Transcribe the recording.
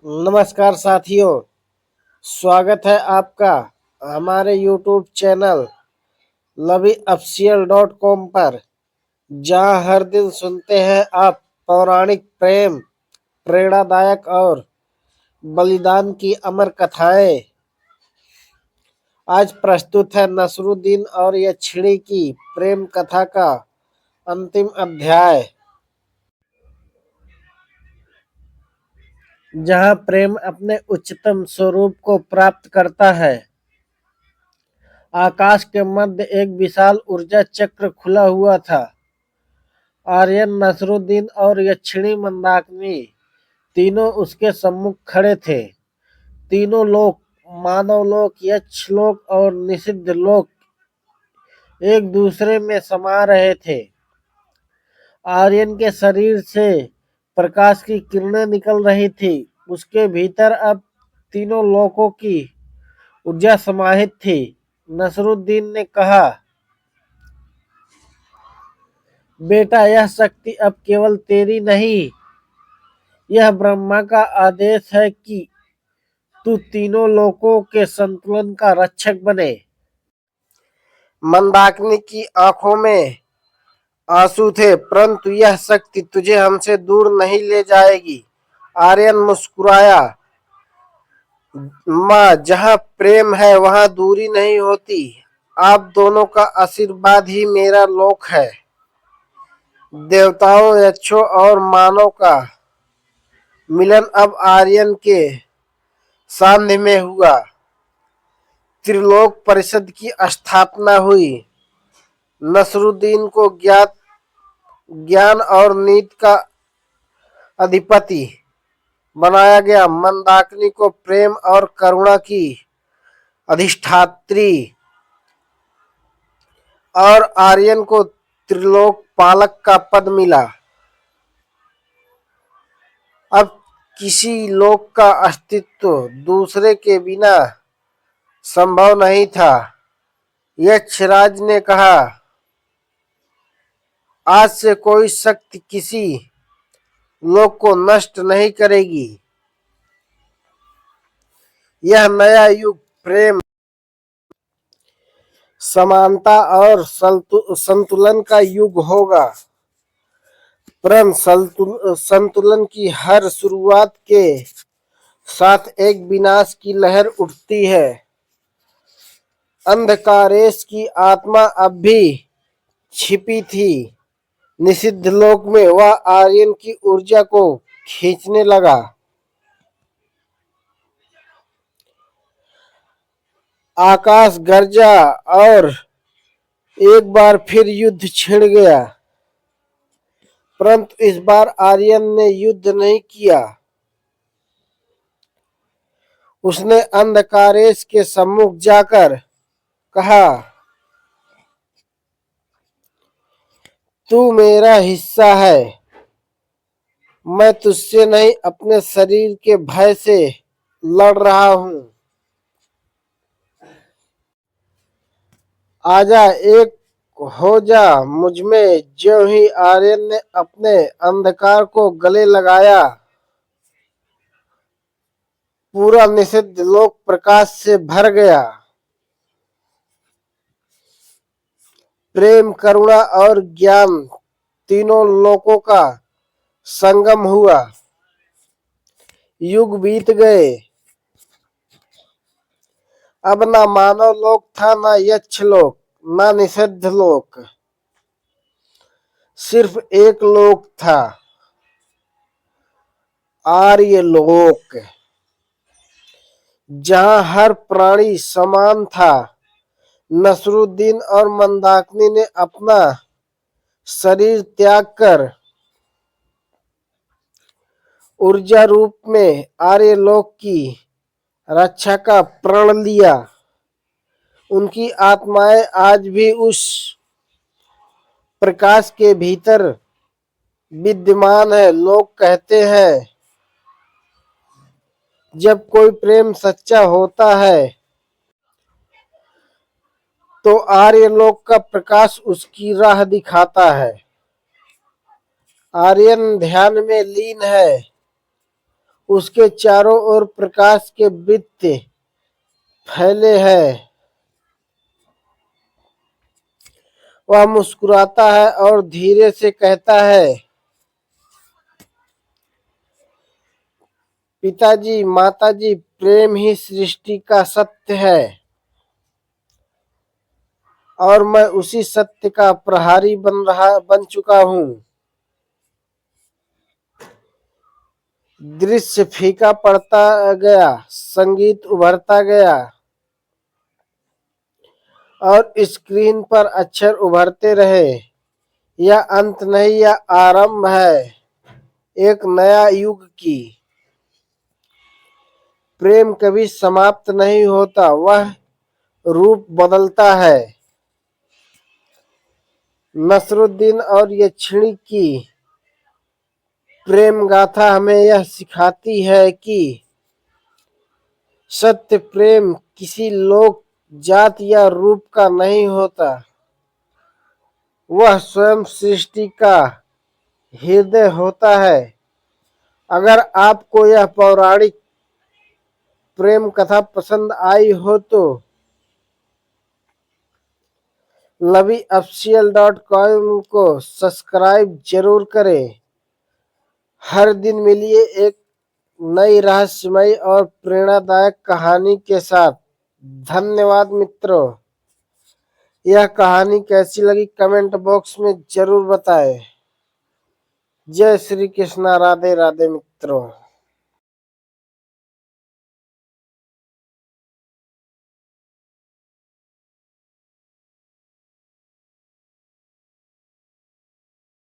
नमस्कार साथियों, स्वागत है आपका हमारे YouTube चैनल LoveOfficial.com पर, जहां हर दिन सुनते हैं आप पौराणिक प्रेम, प्रेरणादायक और बलिदान की अमर कथाएं। आज प्रस्तुत है नसरुद्दीन और यक्षिणी की प्रेम कथा का अंतिम अध्याय, जहां प्रेम अपने उच्चतम स्वरूप को प्राप्त करता है। आकाश के मध्य एक विशाल ऊर्जा चक्र खुला हुआ था। आर्यन, नसरुद्दीन और यक्षिणी मंदाकिनी तीनों उसके सम्मुख खड़े थे। तीनों लोक, मानव लोक, यक्ष लोक और निषिद्ध लोक एक दूसरे में समा रहे थे। आर्यन के शरीर से प्रकाश की किरणें निकल रही थी। उसके भीतर अब तीनों लोकों की ऊर्जा समाहित थी। नसरुद्दीन ने कहा, बेटा, यह शक्ति अब केवल तेरी नहीं, यह ब्रह्मा का आदेश है कि तू तीनों लोकों के संतुलन का रक्षक बने। मंदाकिनी की आंखों में आंसू थे, परंतु यह शक्ति तुझे हमसे दूर नहीं ले जाएगी। आर्यन मुस्कुराया, माँ, जहाँ प्रेम है वहाँ दूरी नहीं होती। आप दोनों का आशीर्वाद ही मेरा लोक है। देवताओं, यक्षों और मानव का मिलन अब आर्यन के सान्निध्य में हुआ। त्रिलोक परिषद की स्थापना हुई। नसरुद्दीन को ज्ञान और नीति का अधिपति बनाया गया। मंदाकिनी को प्रेम और करुणा की अधिष्ठात्री और आर्यन को त्रिलोक पालक का पद मिला। अब किसी लोक का अस्तित्व दूसरे के बिना संभव नहीं था। यक्षराज ने कहा, आज से कोई शक्ति किसी लोक को नष्ट नहीं करेगी। यह नया युग प्रेम, समानता और संतुलन का युग होगा। परंतु संतुलन की हर शुरुआत के साथ एक विनाश की लहर उठती है। अंधकारेश की आत्मा अब भी छिपी थी। निषिद्ध लोक में वह आर्यन की ऊर्जा को खींचने लगा। आकाश गरजा और एक बार फिर युद्ध छिड़ गया। परंतु इस बार आर्यन ने युद्ध नहीं किया। उसने अंधकारेश के सम्मुख जाकर कहा, तू मेरा हिस्सा है। मैं तुझसे नहीं, अपने शरीर के भय से लड़ रहा हूं। आजा, एक हो जा मुझमें। ज्यों ही आर्यन ने अपने अंधकार को गले लगाया, पूरा निषिद्ध लोक प्रकाश से भर गया। प्रेम, करुणा और ज्ञान तीनों लोकों का संगम हुआ। युग बीत गए। अब ना मानव लोक था, ना यक्ष लोक, ना निषिद्ध लोक। सिर्फ एक लोक था, आर्य लोक, जहां हर प्राणी समान था। नसरुद्दीन और मंदाकिनी ने अपना शरीर त्याग कर ऊर्जा रूप में आर्यलोक की रक्षा का प्रण लिया। उनकी आत्माएं आज भी उस प्रकाश के भीतर विद्यमान है। लोग कहते हैं, जब कोई प्रेम सच्चा होता है तो आर्यलोक का प्रकाश उसकी राह दिखाता है। आर्यन ध्यान में लीन है। उसके चारों ओर प्रकाश के वृत्त फैले हैं। वह मुस्कुराता है और धीरे से कहता है, पिताजी, माताजी, प्रेम ही सृष्टि का सत्य है और मैं उसी सत्य का प्रहरी बन चुका हूँ। दृश्य फीका पड़ता गया, संगीत उभरता गया और स्क्रीन पर अक्षर उभरते रहे। यह अंत नहीं, यह आरंभ है एक नया युग की। प्रेम कभी समाप्त नहीं होता, वह रूप बदलता है। नसरुद्दीन और यक्षिणी की प्रेम गाथा हमें यह सिखाती है कि सत्य प्रेम किसी लोक, जात या रूप का नहीं होता, वह स्वयं सृष्टि का हृदय होता है। अगर आपको यह पौराणिक प्रेम कथा पसंद आई हो तो loveyofficial.com को सब्सक्राइब जरूर करें। हर दिन मिलिए एक नई रहस्यमयी और प्रेरणादायक कहानी के साथ। धन्यवाद मित्रों। यह कहानी कैसी लगी कमेंट बॉक्स में जरूर बताएं। जय श्री कृष्णा, राधे राधे मित्रों।